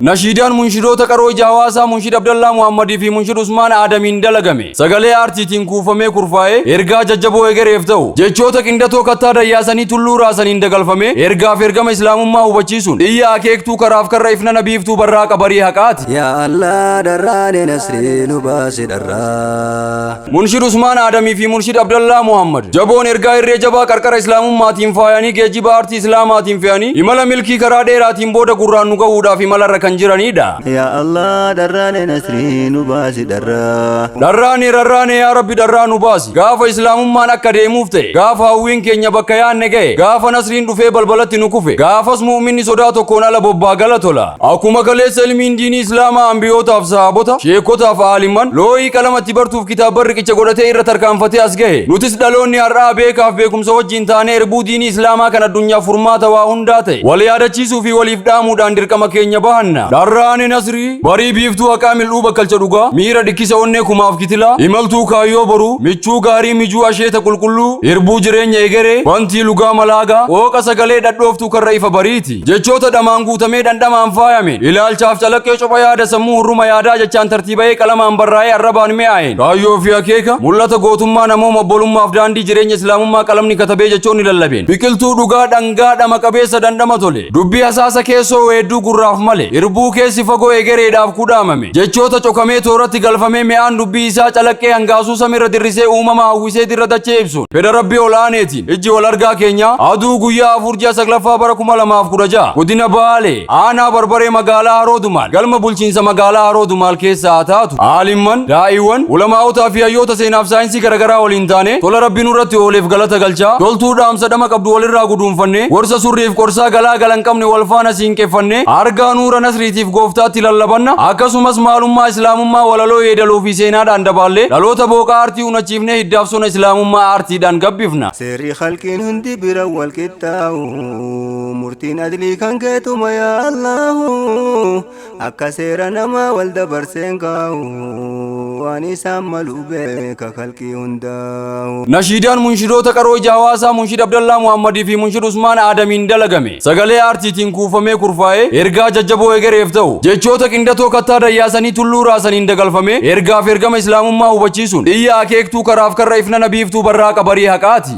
Nashiidaan munshidoota qaroo Jawaasaa Munshid Abdallaa Muhammadii fi Munshid Usmaan Aadamiin dalagame. Sagalee aartiitiin kuufamee kurfaa'ee ergaa jajjaboo egereef ta'u jechoota qindatoo kattaa dayyaasanii tulluu raasaniin dagalfame ergaaf ergama islaamummaa hubachiisuun dhiyya akeektuu karaaf karra ifna nabiiftuu barraa qabarii haqaati. Yaa Allah darraane nasrii nu baasi darraa. Munshid Usmaan Aadamii fi Munshid Abdallaa Muhammad jaboon ergaa irree jabaa qarqara islaamummaatiin faayanii geejjiba aartii islaamaatiin fe'anii imala milkii karaa dheeraatiin booda gurraan nu ga'uudhaaf imala jiranidha. Ya Allah darraane nasrii nu baasi darraa. Darraane yaa Rabbi darraa nu baasi. Gaafa islaamummaan akka deemuuf ta'e, gaafa hawwiin keenya bakka yaanne ga'e, gaafa nasriin dhufee balbalatti nu kufe, gaafas mu'minni sodaa tokkoon ala bobbaa gala tola. Akkuma kaleessa ilmiin diinii islaamaa ambiyootaaf sahabota, sheekotaaf aaliman, looyii qalamatti bartuuf kitaaba riqicha godhatee irra tarkaanfatee as gahe. Nutis dhaloonni har'aa beekaaf beekumsa wajjin taanee erbuu diinii islaamaa kan addunyaa furmaata waa hundaa ta'e wal yaadachiisuu fi waliif dhaamuudhaan dirqama keenya bahanna. Darraane nasrii barii biiftuu haqaa mil'uu bakkalcha dhugaa miira dhikkisa onnee kumaaf kitila imaltuu kaayyoo boruu michuu gaarii mijuu asheeta qulqulluu irbuu jireenya egeree wantii lugaa malaagaa qooqa sagalee dhadhooftuu karra ifa bariiti jechoota dhamaan guutamee dhandhamaan faayame ilaalchaaf calaqqee copha yaada sammuu hurruma yaadaa jechaan tartiiba'ee qalamaan barraa'ee arrabaan mi'aa'een kaayyoo fi akeeka mul'ata gootummaa namooma obbolummaaf daandii jireenya islaamummaa qalamni katabee jechoonni lallabeen biqiltuu dhugaa dhangaa dhama qabeessa dhandhama tole dubbii hasaasa keessoo weedduu gurraaf male irbuu keessi fagoo egereedhaaf kudhaamame jechoota cokamee tooratti galfamee mi'aan dubbii isaa calaqqee hangaasuu samirra dirrisee uumama hawwisee dirra dachee ibsuun fedha rabbii olaaneetiin ijji wal argaa keenya aduu guyyaa 4 ji'a 9ffaa bara 2016 godina Baalee aanaa barbaree magaalaa Haroo Dumaal galma bulchiinsa magaalaa Haroo Dumaal keessaa taatu aalimman daa'iiwwan ulamaa'otaa fi hayyoota seenaaf saayinsii garagaraa waliin taane tola rabbii nurratti ooleef galata galchaa toltuu dhaamsa dhama qabdu walirraa guduunfanne gorsa surriif qorsaa galaa galan qabne wal faana siinqeffanne argaa nuura nasriitiif gooftaatti lallabanna akkasumas maalummaa islaamummaa walaloo yeedaloo fi seenaadhaan dabaallee dhaloota booqaa aartii unachiifnee hiddaaf sona islaamummaa aartiidhaan gabbifna. Seerri halkiin hundi bira wal qixxaa'u murtiin adlii kan keetuma yaa Allahu akka seera namaa wal dabarseen kaa'u waan isaan maluu beeka halkii hundaa'u. Nashiidaan munshidoota qaroo Jawaasaa Munshid Abdallaa Muhammadii fi Munshid Usmaan Aadamiin dalagame. Sagalee aartiitiin kuufamee kurfaa'ee ergaa jajjaboo egereef ta'u jechoota qindatoo kattaa dayyaasanii tulluu raasaniin dagalfame ergaaf ergama islaamummaa hubachiisuun dhiyya akeektuu karaaf karra ifna nabiiftuu barraa qabarii haqaati.